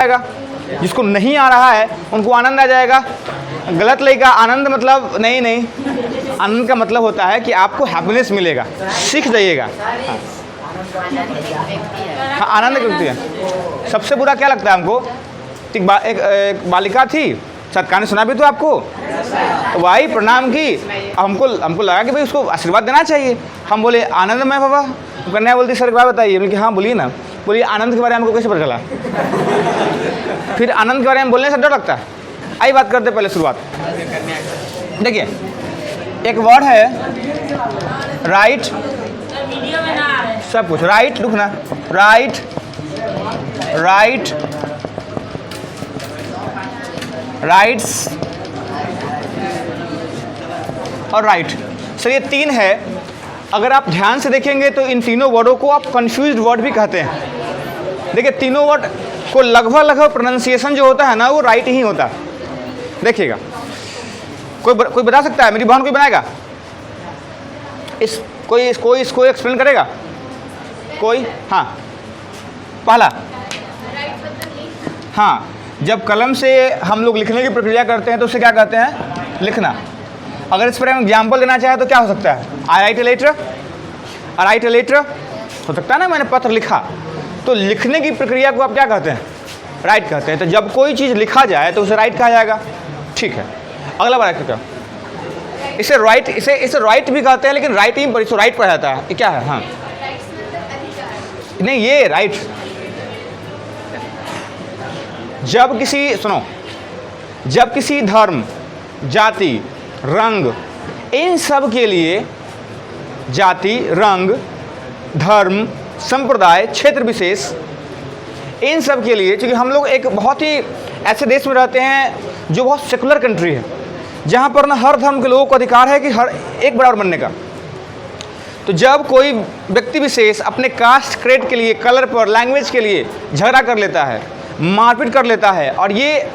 जाएगा, जिसको नहीं आ रहा है उनको आनंद आ जाएगा। गलत लगेगा। आनंद मतलब नहीं, आनंद का मतलब होता है कि आपको हैप्पीनेस मिलेगा, सीख जाइएगा। हाँ, आनंद की व्यक्ति है। सबसे बुरा क्या लगता है हमको, एक बालिका थी, शायद कहानी सुना भी तो आपको, वाई प्रणाम की, हमको लगा कि भाई उसको आशीर्वाद देना चाहिए। हम बोले आनंद में बाबा, कन्या बोलती सर एक बात बताइए। बोले कि हाँ बोलिए ना। बोलिए आनंद के बारे में हमको कैसे पता चला? फिर आनंद के बारे में बोलने से डर लगता है। आई बात करते पहले शुरुआत। देखिए एक वर्ड है राइट, सब कुछ राइट लिखना, राइट राइट्स और राइट। सर ये तीन है। अगर आप ध्यान से देखेंगे तो इन तीनों वर्डों को आप कंफ्यूज्ड वर्ड भी कहते हैं। देखिए तीनों वर्ड को लगभग प्रोनाउंसिएशन जो होता है ना वो राइट ही होता है। देखिएगा, कोई बता सकता है? मेरी बहन कोई बनाएगा? कोई इसको एक्सप्लेन करेगा? कोई? हाँ, पहला, हाँ, जब कलम से हम लोग लिखने की प्रक्रिया करते हैं तो उसे क्या कहते हैं? लिखना। अगर इस पर हम एग्जाम्पल देना चाहें तो क्या हो सकता है? आई राइट ए लेटर हो सकता है ना, मैंने पत्र लिखा। तो लिखने की प्रक्रिया को आप क्या कहते हैं? राइट कहते हैं। तो जब कोई चीज़ लिखा जाए तो उसे राइट कहा जाएगा। ठीक है, अगला बार क्या? इसे राइट भी कहते हैं, लेकिन राइट ही पर इसको राइट पढ़ा जाता है। ये क्या है? हाँ, नहीं, ये राइट। जब किसी धर्म, जाति, रंग, इन सब के लिए, जाति, रंग, धर्म, संप्रदाय, क्षेत्र विशेष, इन सब के लिए, क्योंकि हम लोग एक बहुत ही ऐसे देश में रहते हैं जो बहुत सेकुलर कंट्री है, जहाँ पर ना हर धर्म के लोगों को अधिकार है कि हर एक बराबर बनने का। तो जब कोई व्यक्ति विशेष अपने कास्ट क्रेड के लिए, कलर पर, लैंग्वेज के लिए झगड़ा कर लेता है, मारपीट कर लेता है, और ये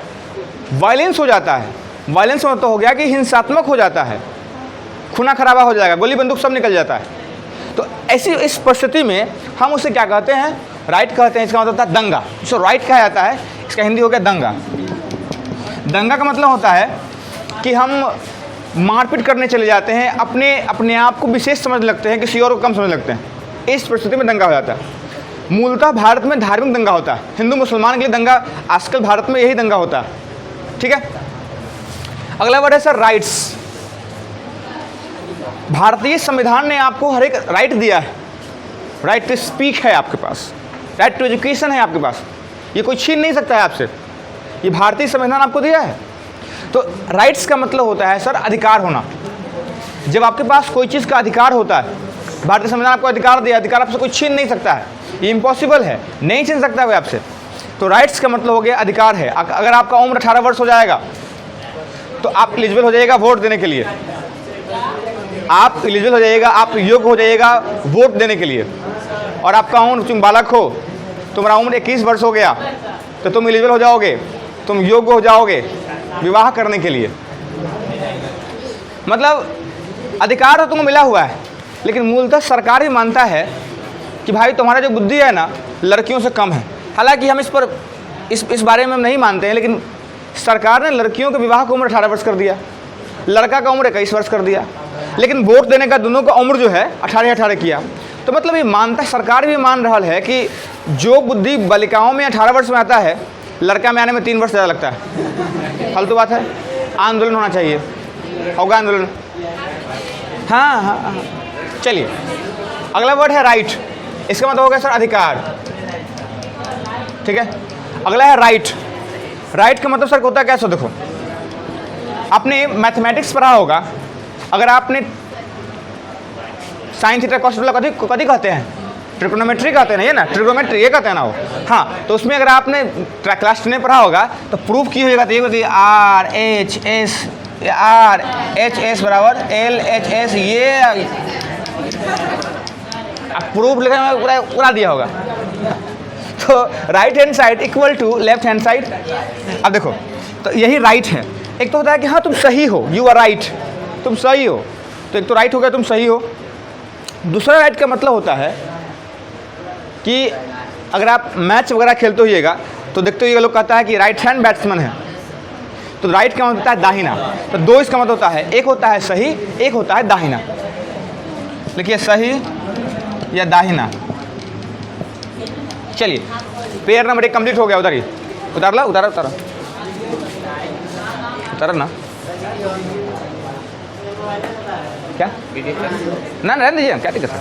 वायलेंस हो जाता है, वायलेंस मतलब हो गया कि हिंसात्मक हो जाता है, खूना खराबा हो जाएगा, गोली बंदूक सब निकल जाता है। तो ऐसी इस परिस्थिति में हम उसे क्या कहते हैं? राइट कहते हैं। इसका मतलब होता है दंगा। इसको राइट कहा जाता है। इसका हिंदी हो गया दंगा। दंगा का मतलब होता है कि हम मारपीट करने चले जाते हैं, अपने आप को विशेष समझ लगते हैं, किसी और को कम समझ लगते हैं। इस परिस्थिति में दंगा हो जाता है। मूलतः भारत में धार्मिक दंगा होता है, हिंदू मुसलमान के लिए दंगा, आजकल भारत में यही दंगा होता है। ठीक है, अगला वर्ड है सर राइट्स। भारतीय संविधान ने आपको हर एक राइट दिया है। राइट टू स्पीक है आपके पास, राइट टू एजुकेशन है आपके पास, ये कोई छीन नहीं सकता है आपसे, ये भारतीय संविधान आपको दिया है। तो राइट्स का मतलब होता है सर अधिकार होना। जब आपके पास कोई चीज़ का अधिकार होता है, भारतीय संविधान आपको अधिकार दिया, अधिकार आपसे कोई छीन नहीं सकता है, ये इम्पॉसिबल है, नहीं छीन सकता है आपसे। तो राइट्स का मतलब हो गया अधिकार है। अगर आपका उम्र 18 वर्ष हो जाएगा तो आप एलिजिबल हो जाइएगा वोट देने के लिए, आप एलिजिबल हो जाइएगा, आप योग्य हो जाइएगा वोट देने के लिए। और आपका उम्र, तुम बालक हो, तुम्हारा उम्र 21 वर्ष हो गया तो तुम एलिजिबल हो जाओगे, तुम योग्य हो जाओगे विवाह करने के लिए। मतलब अधिकार तो तुमको मिला हुआ है, लेकिन मूलतः सरकार भी मानता है कि भाई तुम्हारा जो बुद्धि है ना लड़कियों से कम है। हालांकि हम इस बारे में हम नहीं मानते हैं, लेकिन सरकार ने लड़कियों के विवाह की उम्र 18 वर्ष कर दिया, लड़का का उम्र 21 वर्ष कर दिया, लेकिन वोट देने का दोनों का उम्र जो है 18 किया। तो मतलब ये मानता, सरकार भी मान रहा है कि जो बुद्धि बालिकाओं में 18 वर्ष में आता है, लड़का में आने में 3 वर्ष ज़्यादा लगता है। फालतू बात है। आंदोलन होना चाहिए, होगा आंदोलन। हाँ, चलिए अगला वर्ड है राइट। इसका मतलब हो गया सर अधिकार। ठीक है, अगला है राइट। राइट का मतलब सर होता है कैसे? देखो, आपने मैथमेटिक्स पढ़ा होगा। अगर आपने साइन थीटा कॉस थीटा कभी कहते हैं, ट्रिग्नोमेट्री कहते हैं ना, ये ना ट्रिग्नोमेट्री ये कहते हैं ना वो। हाँ, तो उसमें अगर आपने क्लास 10 में पढ़ा होगा तो प्रूफ की होगा तो ये कहती है आर एच एस बराबर एल एच एस, ये प्रूफ लिखा पूरा दिया होगा। तो right hand side equal to left hand side. अब देखो, तो यही राइट है। एक तो होता है कि हाँ तुम सही हो, यू आर राइट, तुम सही हो, तो एक तो राइट हो गया तुम सही हो। दूसरा राइट का मतलब होता है कि अगर आप मैच वगैरह खेलते होइएगा तो देखते हो ये लोग कहता है कि राइट हैंड बैट्समैन है, तो राइट का मतलब होता है दाहिना, तो दो इसका मतलब होता है, एक होता है सही, एक होता है दाहिना। लिखिए सही या दाहिना। चलिए पेयर नंबर 1 कंप्लीट हो गया, उधर ही उतार ला, उतारा उतारा उतारा ना, क्या ना रहने दीजिए, क्या दिक्कत है।